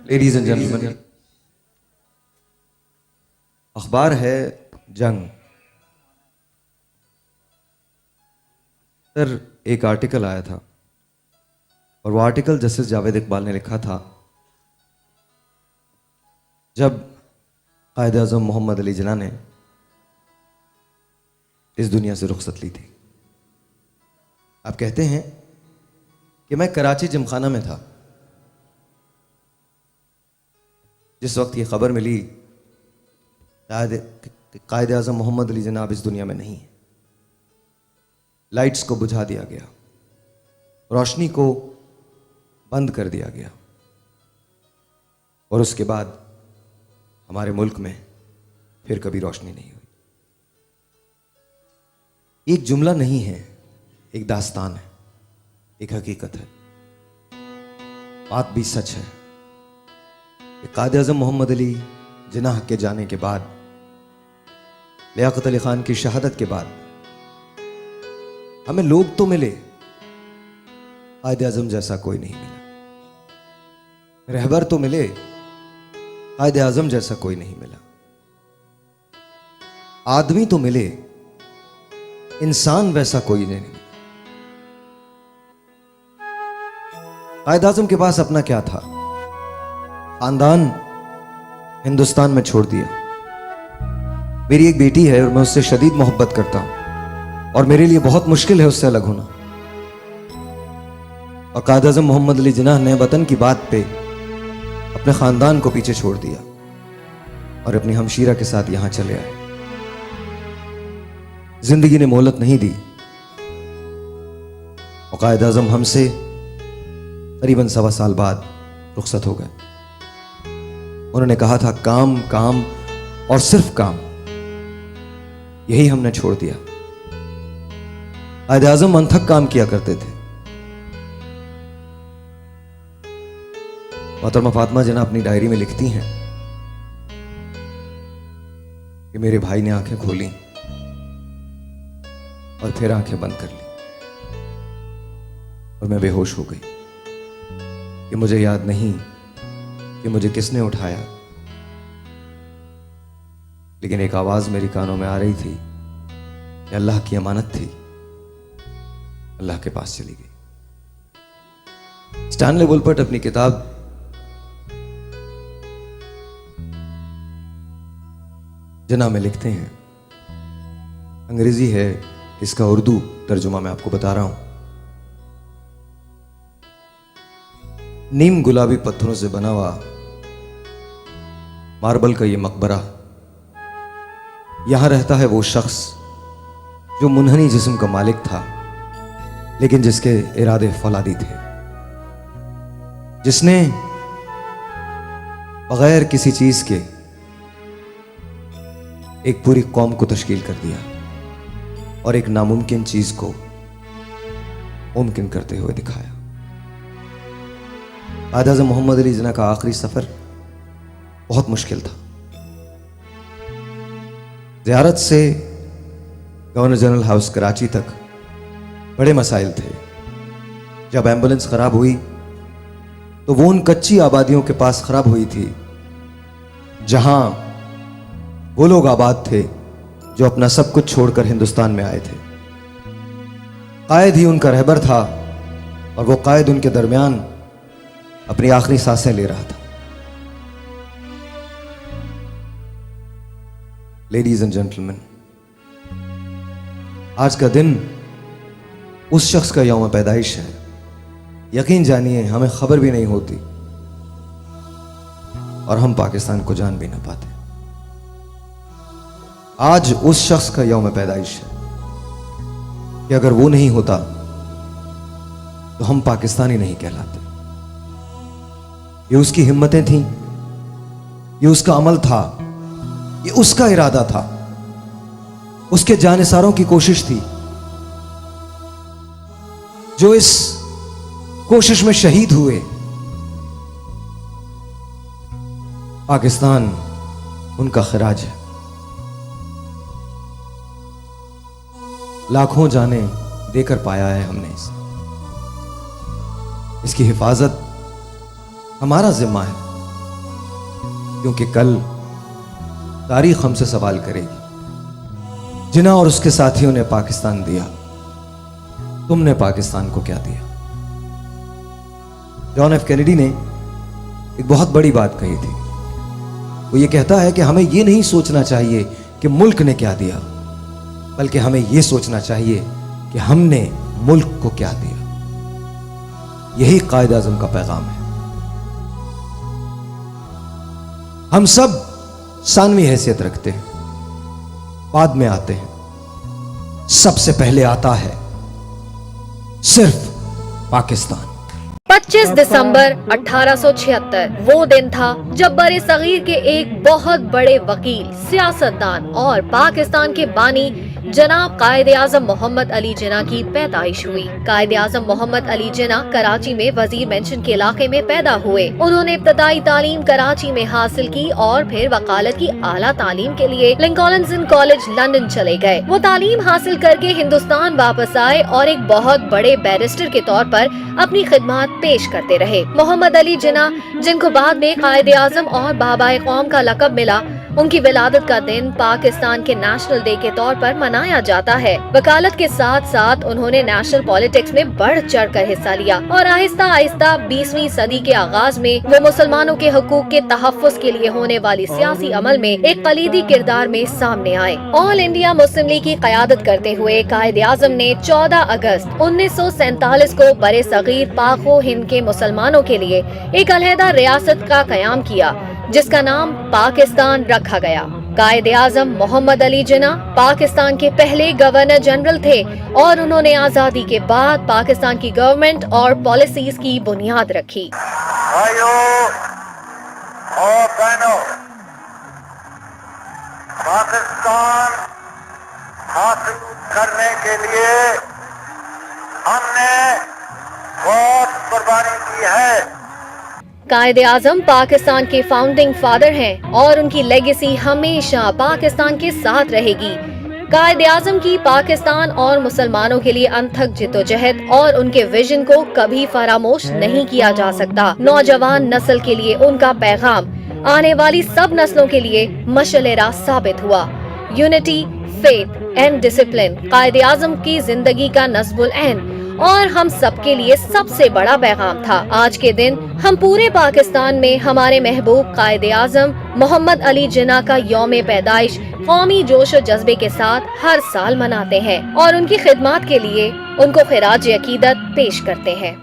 Ladies and gentleman, अखबार है जंग पर एक आर्टिकल आया था और वो आर्टिकल जस्टिस जावेद इकबाल ने लिखा था जब कायद आज़म मोहम्मद अली जिन्ना ने इस दुनिया से रुखसत ली थी। आप कहते हैं कि मैं कराची जिमखाना में था जिस वक्त ये खबर मिली कायद आज़म मोहम्मद अली जिन्ना अब इस दुनिया में नहीं है। लाइट्स को बुझा दिया गया, रोशनी को बंद कर दिया गया और उसके बाद हमारे मुल्क में फिर कभी रोशनी नहीं हुई। एक जुमला नहीं है, एक दास्तान है, एक हकीकत है। बात भी सच है कि कायद आज़म मोहम्मद अली जिन्ना के जाने के बाद, लियाकत अली खान की शहादत के बाद हमें लोग तो मिले, कायद आज़म जैसा कोई नहीं मिला। रहबर तो मिले, कायद आज़म जैसा कोई नहीं मिला। आदमी तो मिले, इंसान वैसा कोई नहीं मिला। कायद आज़म के पास अपना क्या था? खानदान हिंदुस्तान में छोड़ दिया। मेरी एक बेटी है और मैं उससे शदीद मोहब्बत करता हूं और मेरे लिए बहुत मुश्किल है उससे अलग होना। और कायद आज़म मोहम्मद अली जिन्ना ने वतन की बात पे अपने खानदान को पीछे छोड़ दिया और अपनी हमशीरा के साथ यहां चले आए। जिंदगी ने मोहलत नहीं दी और कायद आज़म हमसे करीबन 1.25 साल बाद रुखसत हो गए। उन्होंने कहा था काम काम और सिर्फ काम, यही हमने छोड़ दिया। कायद आज़म अनथक काम किया करते थे। मोहतरमा फातिमा जिन्ना अपनी डायरी में लिखती हैं कि मेरे भाई ने आंखें खोली और फिर आंखें बंद कर ली और मैं बेहोश हो गई कि मुझे याद नहीं कि मुझे किसने उठाया, लेकिन एक आवाज मेरी कानों में आ रही थी कि अल्लाह की अमानत थी, अल्लाह के पास चली गई। स्टैनले वुलपर्ट अपनी किताब जिन्ना में लिखते हैं, अंग्रेजी है इसका उर्दू तर्जुमा मैं आपको बता रहा हूं। नीम गुलाबी पत्थरों से बना हुआ मार्बल का ये मकबरा, यहां रहता है वो शख्स जो मुनहनी जिस्म का मालिक था लेकिन जिसके इरादे फौलादी थे, जिसने बगैर किसी चीज के एक पूरी कौम को तश्कील कर दिया और एक नामुमकिन चीज को मुमकिन करते हुए दिखाया। कायद आज़म मोहम्मद अली जिन्ना का आखिरी सफर बहुत मुश्किल था। ज़ियारत से गवर्नर जनरल हाउस कराची तक बड़े मसाइल थे। जब एम्बुलेंस खराब हुई तो वो उन कच्ची आबादियों के पास खराब हुई थी जहां वो लोग आबाद थे जो अपना सब कुछ छोड़कर हिंदुस्तान में आए थे। कायद ही उनका रहबर था और वो कायद उनके दरमियान अपनी आखिरी सांसें ले रहा था। लेडीज एंड जेंटलमैन, आज का दिन उस शख्स का यौम पैदाइश है। यकीन जानिए हमें खबर भी नहीं होती और हम पाकिस्तान को जान भी ना पाते। आज उस शख्स का यौम पैदाइश है कि अगर वो नहीं होता तो हम पाकिस्तानी नहीं कहलाते। ये उसकी हिम्मतें थीं, ये उसका अमल था, ये उसका इरादा था, उसके जानिसारों की कोशिश थी जो इस कोशिश में शहीद हुए। पाकिस्तान उनका खिराज है। लाखों जाने देकर पाया है हमने इसकी हिफाजत हमारा जिम्मा है। क्योंकि कल तारीख हमसे सवाल करेगी। जिन्ना और उसके साथियों ने पाकिस्तान दिया, तुमने पाकिस्तान को क्या दिया? जॉन एफ कैनेडी ने एक बहुत बड़ी बात कही थी। वो ये कहता है कि हमें ये नहीं सोचना चाहिए कि मुल्क ने क्या दिया, बल्कि हमें ये सोचना चाहिए कि हमने मुल्क को क्या दिया। यही कायद आज़म का पैगाम है। हम सब सानवी हैसियत रखते हैं, बाद में आते हैं, सबसे पहले आता है सिर्फ पाकिस्तान। 25 दिसंबर 1876 वो दिन था जब बड़े सगीर के एक बहुत बड़े वकील, सियासतदान और पाकिस्तान के बानी जनाब कायद आज़म मोहम्मद अली जिन्ना की पैदाइश हुई। कायद आज़म मोहम्मद अली जिन्ना कराची में वजीर मेंशन के इलाके में पैदा हुए। उन्होंने इब्तदाई तालीम कराची में हासिल की और फिर वकालत की आला तालीम के लिए लिंकॉल्न्स इन कॉलेज लंदन चले गए। वो तालीम हासिल करके हिंदुस्तान वापस आए और एक बहुत बड़े बैरिस्टर के तौर पर अपनी खिदमत पेश करते रहे। मोहम्मद अली जिन्ना, जिनको बाद में कायद आज़म और बाबाए कौम का लक़ब मिला, उनकी विलादत का दिन पाकिस्तान के नेशनल डे के तौर पर मनाया जाता है। वकालत के साथ साथ उन्होंने नेशनल पॉलिटिक्स में बढ़ चढ़ कर हिस्सा लिया और आहिस्ता आहिस्ता 20वीं सदी के आगाज में वो मुसलमानों के हुकूक के तहफ़्फ़ुज़ के लिए होने वाली सियासी अमल में एक कलीदी किरदार में सामने आए। ऑल इंडिया मुस्लिम लीग की क़यादत करते हुए कायद आज़म ने 14 अगस्त 1947 को बरे सगीर पाक व हिंद के मुसलमानों के लिए एक अलहदा रियासत का क़याम किया, जिसका नाम पाकिस्तान रखा गया। कायद आज़म मोहम्मद अली जिन्ना पाकिस्तान के पहले गवर्नर जनरल थे और उन्होंने आज़ादी के बाद पाकिस्तान की गवर्नमेंट और पॉलिसीज की बुनियाद रखी। भाइयों और बहनों, पाकिस्तान हासिल करने के लिए हमने बहुत कुर्बानी की है। कायद आज़म पाकिस्तान के फाउंडिंग फादर हैं और उनकी लेगेसी हमेशा पाकिस्तान के साथ रहेगी। कायद आज़म की पाकिस्तान और मुसलमानों के लिए अनथक जिद्दोजहद और उनके विजन को कभी फरामोश नहीं किया जा सकता। नौजवान नस्ल के लिए उनका पैगाम आने वाली सब नस्लों के लिए मशअल राह साबित हुआ। यूनिटी, फेथ एंड डिसिप्लिन कायद आज़म की जिंदगी का नस्बुल ऐन और हम सबके लिए सबसे बड़ा पैगाम था। आज के दिन हम पूरे पाकिस्तान में हमारे महबूब कायद आज़म मोहम्मद अली जिन्ना का यौम पैदाइश कौमी जोश और जज्बे के साथ हर साल मनाते हैं और उनकी खिदमत के लिए उनको खिराज अकीदत पेश करते हैं।